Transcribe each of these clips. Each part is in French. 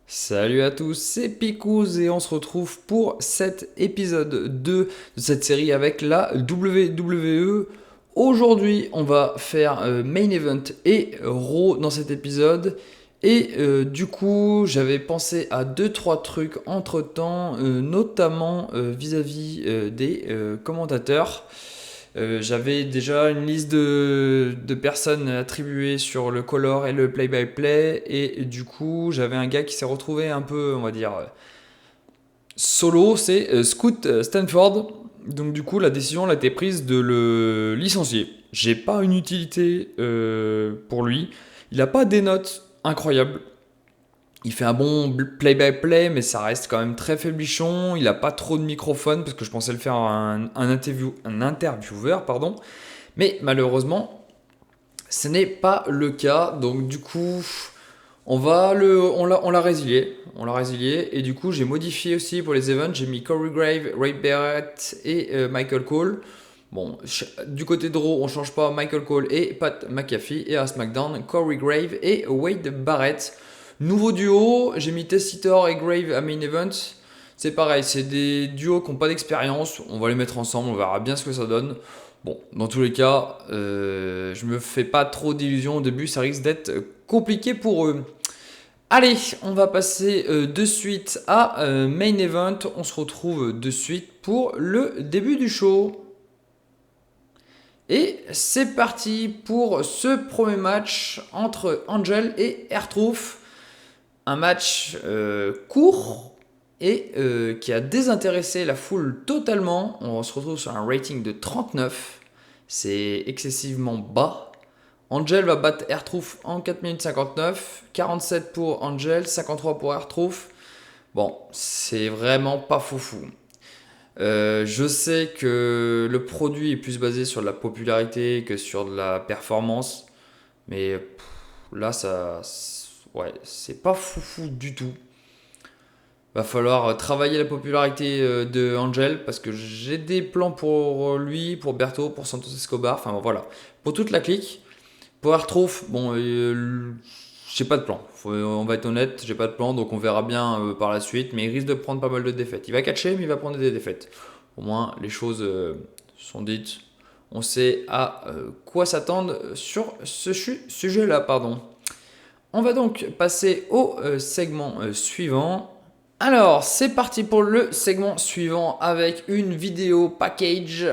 Salut à tous, c'est Picouz et on se retrouve pour cet épisode 2 de cette série avec la WWE. Aujourd'hui, on va faire Main Event et Raw dans cet épisode. Et du coup, j'avais pensé à deux trois trucs entre-temps, notamment vis-à-vis des commentateurs. J'avais déjà une liste de personnes attribuées sur le color et le play-by-play. Et du coup, j'avais un gars qui s'est retrouvé un peu, on va dire, solo. C'est Scoot Stanford. Donc du coup, la décision a été prise de le licencier. J'ai pas une utilité pour lui. Il a pas des notes incroyables. Il fait un bon play-by-play, mais ça reste quand même très faiblichon. Il a pas trop de microphone parce que je pensais le faire un intervieweur, pardon. Mais malheureusement, ce n'est pas le cas. Donc du coup, on l'a résilié. On l'a résilié. Et du coup, j'ai modifié aussi pour les events. J'ai mis Corey Grave, Ray Barrett et Michael Cole. Bon, du côté de Raw, on change pas Michael Cole et Pat McAfee. Et à SmackDown, Corey Grave et Wade Barrett. Nouveau duo, j'ai mis Tessitor et Grave à Main Event. C'est pareil, c'est des duos qui n'ont pas d'expérience. On va les mettre ensemble, on verra bien ce que ça donne. Bon, dans tous les cas, je me fais pas trop d'illusions au début, ça risque d'être compliqué pour eux. Allez, on va passer de suite à Main Event. On se retrouve de suite pour le début du show. Et c'est parti pour ce premier match entre Angel et R-Truth. Un match court et qui a désintéressé la foule totalement. On se retrouve sur un rating de 39. C'est excessivement bas. Angel va battre R-Truth en 4 minutes 59. 47 pour Angel, 53 pour R-Truth. Bon, c'est vraiment pas foufou. Je sais que le produit est plus basé sur de la popularité que sur de la performance. Mais là, ouais, c'est pas foufou du tout. Va falloir travailler la popularité de Angel parce que j'ai des plans pour lui, pour Berto, pour Santos Escobar. Enfin bon, voilà. Pour toute la clique. Pour R-Truth, bon, j'ai pas de plan. On va être honnête, j'ai pas de plan, donc on verra bien par la suite. Mais il risque de prendre pas mal de défaites. Il va catcher, mais il va prendre des défaites. Au moins, les choses sont dites. On sait à quoi s'attendre sur ce sujet-là, pardon. On va donc passer au segment suivant. Alors, c'est parti pour le segment suivant avec une vidéo package,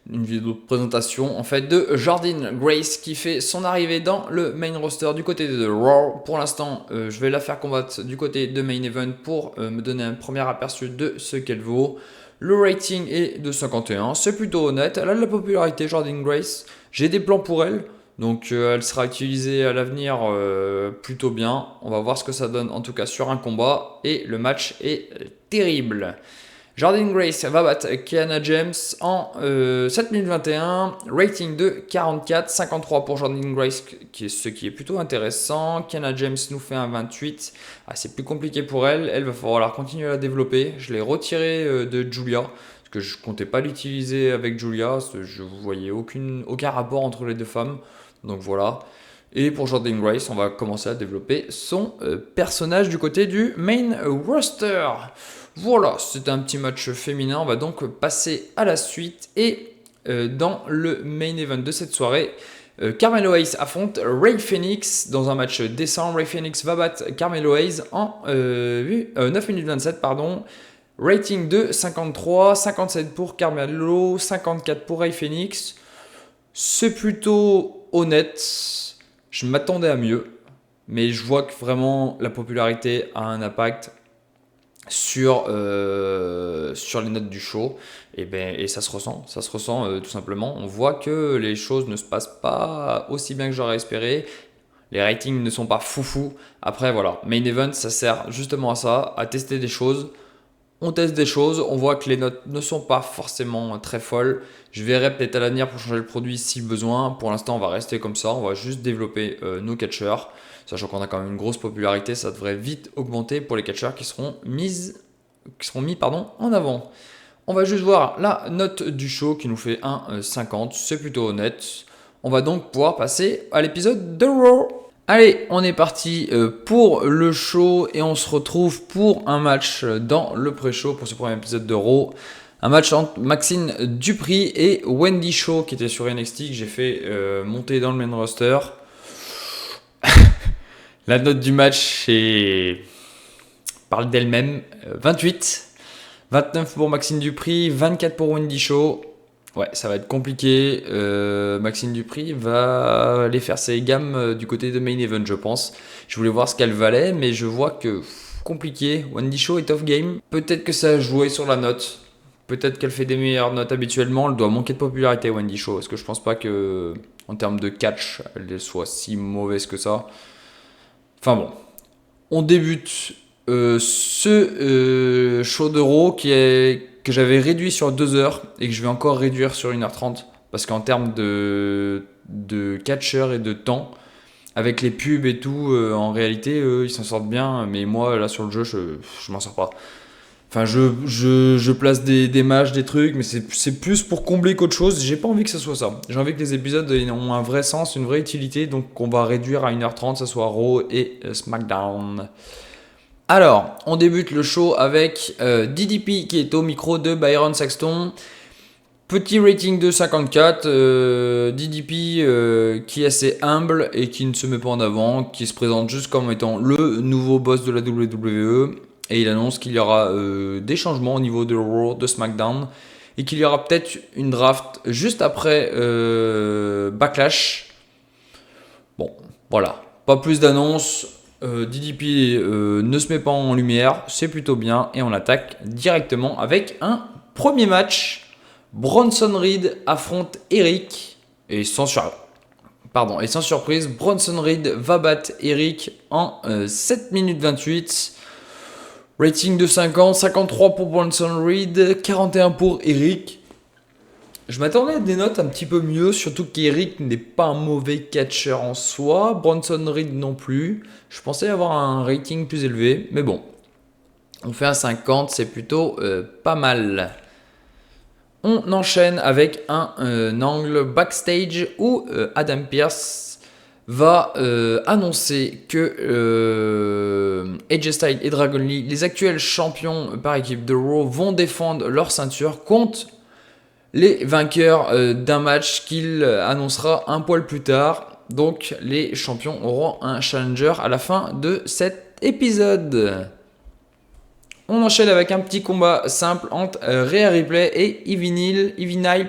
une vidéo de présentation en fait de Jordynne Grace qui fait son arrivée dans le main roster du côté de Raw. Pour l'instant, je vais la faire combattre du côté de Main Event pour me donner un premier aperçu de ce qu'elle vaut. Le rating est de 51, c'est plutôt honnête. Elle a de la popularité, Jordynne Grace. J'ai des plans pour elle. Donc elle sera utilisée à l'avenir plutôt bien. On va voir ce que ça donne en tout cas sur un combat. Et le match est terrible. Jordynne Grace va battre Kiana James en 7021. Rating de 44, 53 pour Jordynne Grace, ce qui est plutôt intéressant. Kiana James nous fait un 28. Ah, c'est plus compliqué pour elle. Elle va falloir continuer à la développer. Je l'ai retiré de Julia. Parce que je comptais pas l'utiliser avec Julia. Je voyais aucun rapport entre les deux femmes. Donc voilà. Et pour Jordynne Grace, on va commencer à développer son personnage du côté du main roster. Voilà, c'est un petit match féminin. On va donc passer à la suite. Et dans le main event de cette soirée, Carmelo Hayes affronte Ray Phoenix dans un match décent. Ray Phoenix va battre Carmelo Hayes en 9 minutes 27, pardon. Rating de 53, 57 pour Carmelo, 54 pour Ray Phoenix. C'est plutôt honnête. Je m'attendais à mieux. Mais je vois que vraiment la popularité a un impact sur les notes du show. Et ça se ressent. Ça se ressent tout simplement. On voit que les choses ne se passent pas aussi bien que j'aurais espéré. Les ratings ne sont pas foufou. Après, voilà. Main Event, ça sert justement à ça, à tester des choses. On teste des choses, on voit que les notes ne sont pas forcément très folles. Je verrai peut-être à l'avenir pour changer le produit si besoin. Pour l'instant, on va rester comme ça, on va juste développer nos catcheurs. Sachant qu'on a quand même une grosse popularité, ça devrait vite augmenter pour les catcheurs qui seront mis en avant. On va juste voir la note du show qui nous fait un 50, c'est plutôt honnête. On va donc pouvoir passer à l'épisode de Raw. Allez, on est parti pour le show et on se retrouve pour un match dans le pré-show pour ce premier épisode de Raw. Un match entre Maxine Dupri et Wendy Shaw qui était sur NXT que j'ai fait monter dans le main roster. La note du match parle d'elle-même. 28, 29 pour Maxine Dupri, 24 pour Wendy Shaw. Ouais, ça va être compliqué. Maxine Dupri va aller faire ses gammes du côté de Main Event, je pense. Je voulais voir ce qu'elle valait, mais je vois que compliqué. Wendy Shaw est off game. Peut-être que ça a joué sur la note. Peut-être qu'elle fait des meilleures notes habituellement. Elle doit manquer de popularité, Wendy Shaw. Parce que je pense pas que, en termes de catch, elle soit si mauvaise que ça. Enfin bon. On débute ce show de Raw que j'avais réduit sur 2 heures et que je vais encore réduire sur 1h30 parce qu'en termes de catcheur et de temps, avec les pubs et tout, en réalité, eux, ils s'en sortent bien, mais moi, là, sur le jeu, je m'en sors pas. Enfin, je place des matchs, des trucs, mais c'est plus pour combler qu'autre chose. J'ai pas envie que ça soit ça. J'ai envie que les épisodes ont un vrai sens, une vraie utilité, donc on va réduire à 1h30, ça soit Raw et SmackDown. Alors, on débute le show avec DDP qui est au micro de Byron Saxton. Petit rating de 54. DDP qui est assez humble et qui ne se met pas en avant, qui se présente juste comme étant le nouveau boss de la WWE. Et il annonce qu'il y aura des changements au niveau de Raw, de SmackDown. Et qu'il y aura peut-être une draft juste après Backlash. Bon, voilà. Pas plus d'annonces. DDP ne se met pas en lumière, c'est plutôt bien et on attaque directement avec un premier match. Bronson Reed affronte Eric et sans surprise, Bronson Reed va battre Eric en 7 minutes 28. Rating de 50, 53 pour Bronson Reed, 41 pour Eric. Je m'attendais à des notes un petit peu mieux, surtout qu'Eric n'est pas un mauvais catcher en soi, Bronson Reed non plus. Je pensais avoir un rating plus élevé, mais bon. On fait un 50, c'est plutôt pas mal. On enchaîne avec un angle backstage où Adam Pearce va annoncer que AJ Styles et Dragon Lee, les actuels champions par équipe de Raw, vont défendre leur ceinture contre les vainqueurs d'un match qu'il annoncera un poil plus tard. Donc les champions auront un challenger à la fin de cet épisode. On enchaîne avec un petit combat simple entre Rhea Ripley et Ivy Nile.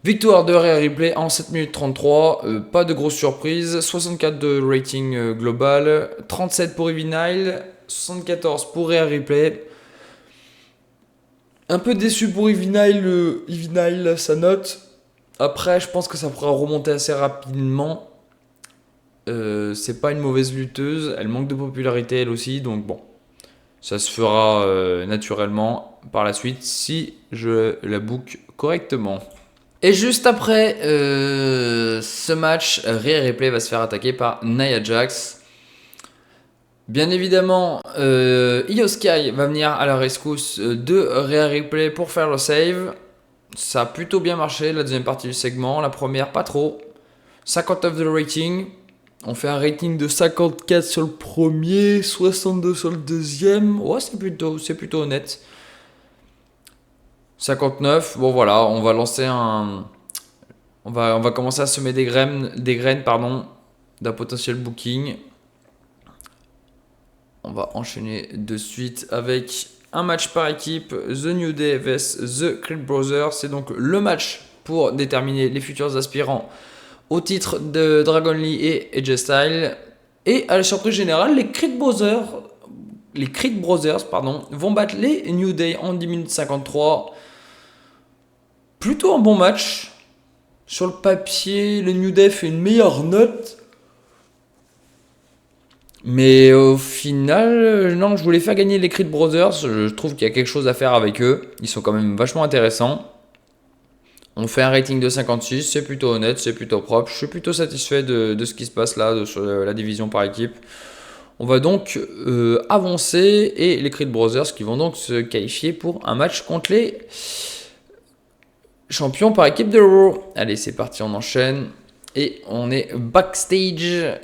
Victoire de Rhea Ripley en 7 minutes 33. Pas de grosse surprise. 64 de rating global. 37 pour Ivy Nile. 74 pour Rhea Ripley. Un peu déçu pour Ivy Nile, sa note. Après, je pense que ça pourra remonter assez rapidement. C'est pas une mauvaise lutteuse. Elle manque de popularité, elle aussi. Donc bon, ça se fera naturellement par la suite si je la book correctement. Et juste après ce match, Rhea Ripley va se faire attaquer par Nia Jax. Bien évidemment, Io Sky va venir à la rescousse de Rhea Ripley pour faire le save. Ça a plutôt bien marché, la deuxième partie du segment. La première, pas trop. 59 de rating. On fait un rating de 54 sur le premier, 62 sur le deuxième. Ouais, c'est plutôt honnête. 59, bon voilà, on va lancer on va commencer à semer des graines d'un potentiel booking. On va enchaîner de suite avec un match par équipe, The New Day vs The Creed Brothers. C'est donc le match pour déterminer les futurs aspirants au titre de Dragon Lee et AJ Styles. Et à la surprise générale, les Creed Brothers vont battre les New Day en 10 minutes 53. Plutôt un bon match. Sur le papier, le New Day fait une meilleure note. Mais au final, non, je voulais faire gagner les Creed Brothers. Je trouve qu'il y a quelque chose à faire avec eux. Ils sont quand même vachement intéressants. On fait un rating de 56, c'est plutôt honnête, c'est plutôt propre. Je suis plutôt satisfait de ce qui se passe là, sur la division par équipe. On va donc avancer et les Creed Brothers qui vont donc se qualifier pour un match contre les champions par équipe de Raw. Allez, c'est parti, on enchaîne. Et on est backstage.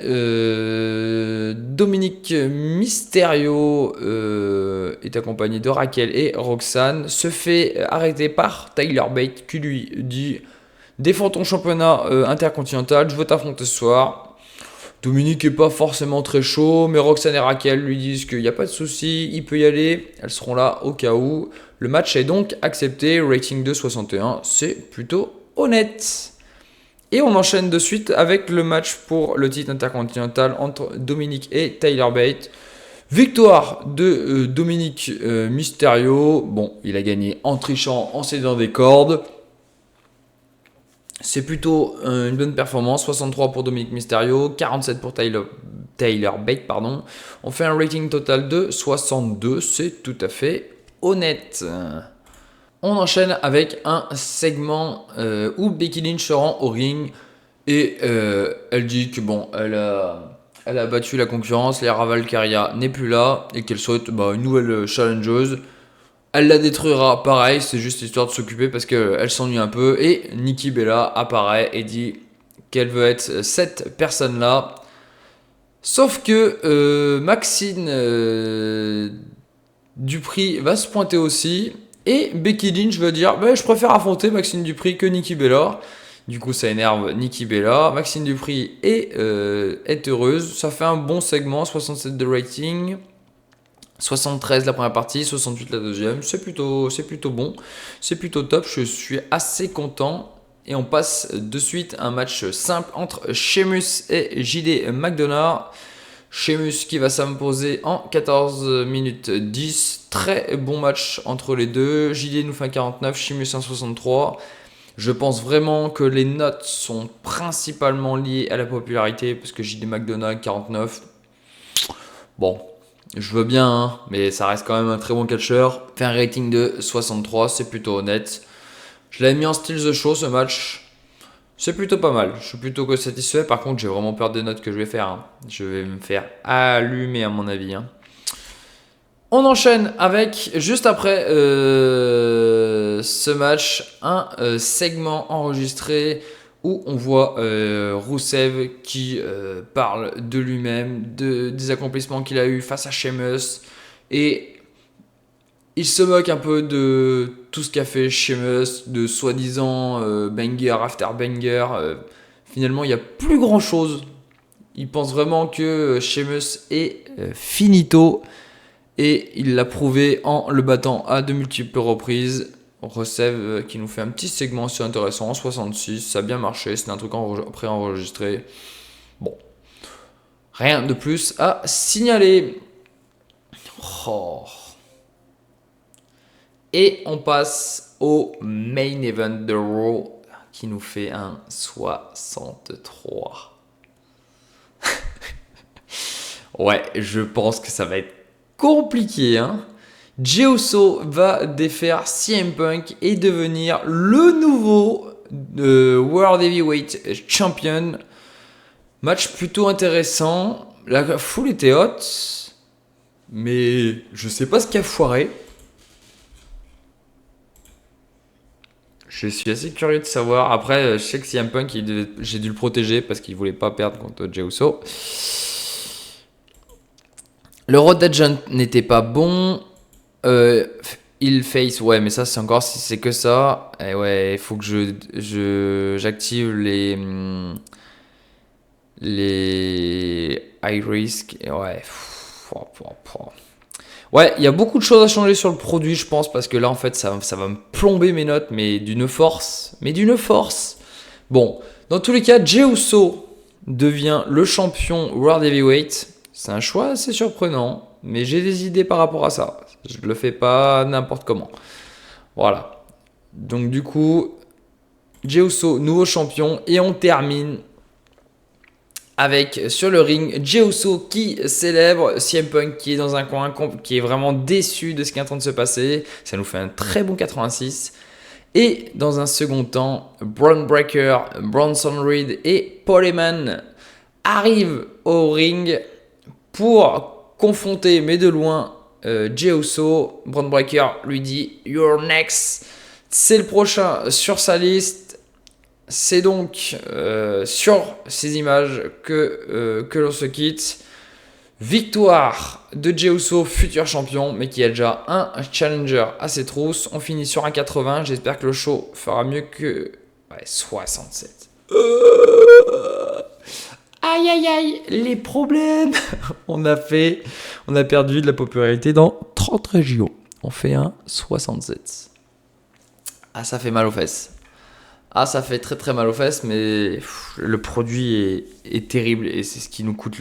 Dominique Mysterio est accompagné de Raquel et Roxanne. Se fait arrêter par Tyler Bate qui lui dit: défends ton championnat intercontinental, je veux t'affronter ce soir. Dominique est pas forcément très chaud, mais Roxanne et Raquel lui disent qu'il n'y a pas de souci, il peut y aller. Elles seront là au cas où. Le match est donc accepté. Rating de 61, c'est plutôt honnête. Et on enchaîne de suite avec le match pour le titre intercontinental entre Dominique et Tyler Bate. Victoire de Dominique Mysterio. Bon, il a gagné en trichant, en cédant des cordes. C'est plutôt une bonne performance. 63 pour Dominique Mysterio, 47 pour Tyler Bate. Pardon. On fait un rating total de 62. C'est tout à fait honnête. On enchaîne avec un segment où Becky Lynch se rend au ring et elle dit que bon, elle a battu la concurrence, Lara Valkyria n'est plus là et qu'elle souhaite une nouvelle challengeuse. Elle la détruira, pareil, c'est juste histoire de s'occuper parce qu'elle s'ennuie un peu. Et Nikki Bella apparaît et dit qu'elle veut être cette personne-là. Sauf que Maxine Dupri va se pointer aussi. Et Becky Lynch va dire je préfère affronter Maxine Dupri que Nikki Bella. Du coup, ça énerve Nikki Bella. Maxine Dupri est heureuse. Ça fait un bon segment, 67 de rating. 73 la première partie, 68 la deuxième. C'est plutôt bon. C'est plutôt top. Je suis assez content. Et on passe de suite à un match simple entre Sheamus et JD McDonagh. Sheamus qui va s'imposer en 14 minutes 10. Très bon match entre les deux. JD nous fait un 49, Sheamus un 63. Je pense vraiment que les notes sont principalement liées à la popularité parce que JD McDonagh 49. Bon, je veux bien, hein, mais ça reste quand même un très bon catcheur. Fait un rating de 63, c'est plutôt honnête. Je l'avais mis en style The Show ce match. C'est plutôt pas mal. Je suis plutôt que satisfait. Par contre, j'ai vraiment peur des notes que je vais faire. Hein. Je vais me faire allumer à mon avis. Hein. On enchaîne avec, juste après ce match, un segment enregistré où on voit Rusev qui parle de lui-même, des accomplissements qu'il a eu face à Sheamus. Et il se moque un peu de tout ce qu'a fait Sheamus, de soi-disant banger after banger. Finalement, il n'y a plus grand-chose. Il pense vraiment que Sheamus est finito. Et il l'a prouvé en le battant à de multiples reprises. Rusev qui nous fait un petit segment assez intéressant, 66, ça a bien marché, c'est un truc pré-enregistré. Bon, rien de plus à signaler. Oh. Et on passe au main event de Raw qui nous fait un 63. Ouais, je pense que ça va être compliqué, hein. Jey Uso va défaire CM Punk et devenir le nouveau World Heavyweight Champion. Match plutôt intéressant. La foule était haute, mais je sais pas ce qui a foiré. Je suis assez curieux de savoir. Après, je sais que CM Punk, j'ai dû le protéger parce qu'il voulait pas perdre contre Jey Uso. Le Road Agent n'était pas bon. Il face, ouais, mais ça c'est encore si c'est que ça. Et ouais, il faut que j'active les high risk. Et ouais. Ouais, il y a beaucoup de choses à changer sur le produit, je pense, parce que là en fait ça va me plomber mes notes, mais d'une force. Bon, dans tous les cas, Jey Uso devient le champion World Heavyweight. C'est un choix assez surprenant, mais j'ai des idées par rapport à ça. Je ne le fais pas n'importe comment. Voilà. Donc du coup, Jey Uso, nouveau champion. Et on termine avec, sur le ring, Jey Uso qui célèbre CM Punk qui est dans un coin, qui est vraiment déçu de ce qui est en train de se passer. Ça nous fait un très bon 86. Et dans un second temps, Bron Breakker, Bronson Reed et Paul Heyman arrivent au ring pour confronter, mais de loin, Jey Uso. Bron Breakker lui dit « You're next ». C'est le prochain sur sa liste. c'est donc sur ces images que l'on se quitte. Victoire de Jey Uso, futur champion, mais qui a déjà un challenger à ses trousses. On finit sur un 80. J'espère que le show fera mieux que 67. Aïe aïe aïe, les problèmes. On a perdu de la popularité dans 30 régions. On fait un 67. Ah, ça fait mal aux fesses. Ah, ça fait très très mal aux fesses, mais le produit est terrible et c'est ce qui nous coûte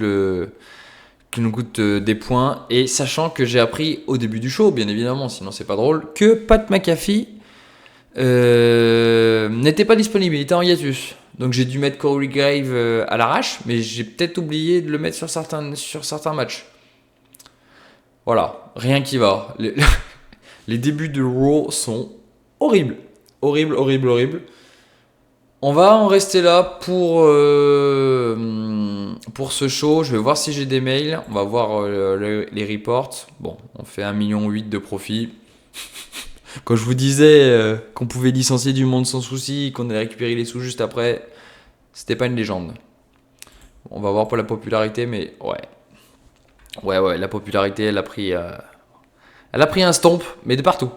des points. Et sachant que j'ai appris au début du show, bien évidemment, sinon c'est pas drôle, que Pat McAfee n'était pas disponible, il était en hiatus. Donc j'ai dû mettre Corey Grave à l'arrache, mais j'ai peut-être oublié de le mettre sur certains matchs. Voilà, rien qui va. Les débuts de Raw sont horribles. Horrible, horrible, horrible. On va en rester là pour ce show. Je vais voir si j'ai des mails. On va voir les reports. Bon, on fait 1,8 million de profit. Quand je vous disais qu'on pouvait licencier du monde sans souci, qu'on allait récupérer les sous juste après, c'était pas une légende. On va voir pour la popularité, mais ouais, la popularité, elle a pris un stomp, mais de partout.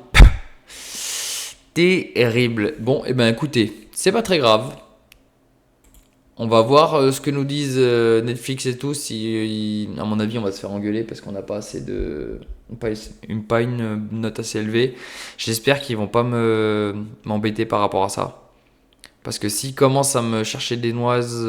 Terrible. Bon, et ben écoutez, c'est pas très grave. On va voir ce que nous disent Netflix et tout. Si, à mon avis, on va se faire engueuler parce qu'on n'a pas assez de. Pas une note assez élevée. J'espère qu'ils vont pas m'embêter par rapport à ça. Parce que s'ils commencent à me chercher des noises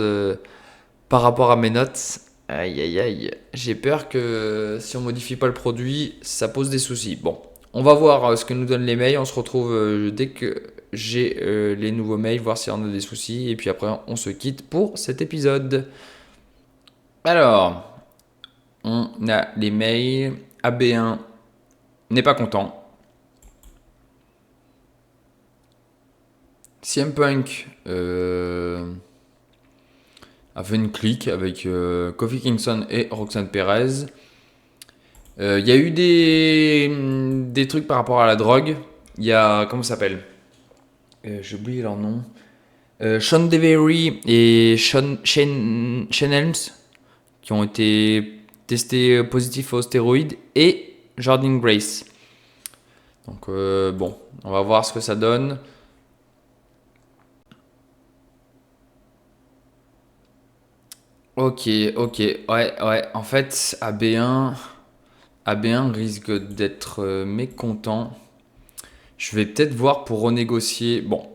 par rapport à mes notes, aïe aïe aïe, j'ai peur que si on modifie pas le produit, ça pose des soucis. Bon, on va voir ce que nous donnent les mails. On se retrouve dès que j'ai les nouveaux mails, voir s'il y en a des soucis. Et puis après, on se quitte pour cet épisode. Alors, on a les mails. AB1 n'est pas content. CM Punk a fait une clique avec Kofi Kingston et Roxanne Perez. Il y a eu des trucs par rapport à la drogue. Il y a, comment ça s'appelle j'ai oublié leur nom. Sean Devery et Shane Helms qui ont été testés positifs aux stéroïdes et Jordynne Grace. Donc bon, on va voir ce que ça donne. Ok, ouais. En fait, AB1 risque d'être mécontent. Je vais peut-être voir pour renégocier. Bon,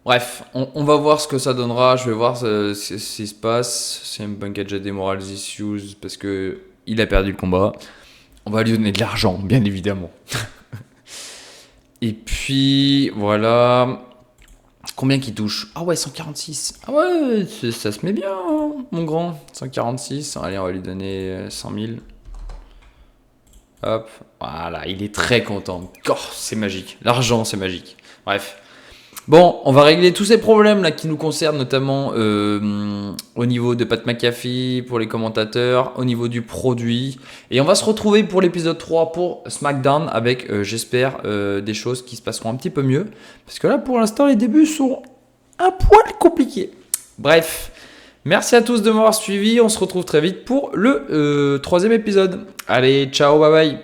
bref, on va voir ce que ça donnera. Je vais voir ce qui se passe. CM Punk a déjà des moral issues parce que il a perdu le combat. On va lui donner de l'argent, bien évidemment. Et puis, voilà. Combien qu'il touche? Ah ouais, 146. Ah ouais, ça se met bien, hein, mon grand. 146. Allez, on va lui donner 100 000. Hop, voilà, il est très content. Oh, c'est magique. L'argent, c'est magique. Bref. Bon, on va régler tous ces problèmes là qui nous concernent, notamment au niveau de Pat McAfee, pour les commentateurs, au niveau du produit. Et on va se retrouver pour l'épisode 3 pour SmackDown avec, j'espère, des choses qui se passeront un petit peu mieux. Parce que là, pour l'instant, les débuts sont un poil compliqués. Bref, merci à tous de m'avoir suivi. On se retrouve très vite pour le 3e épisode. Allez, ciao, bye bye.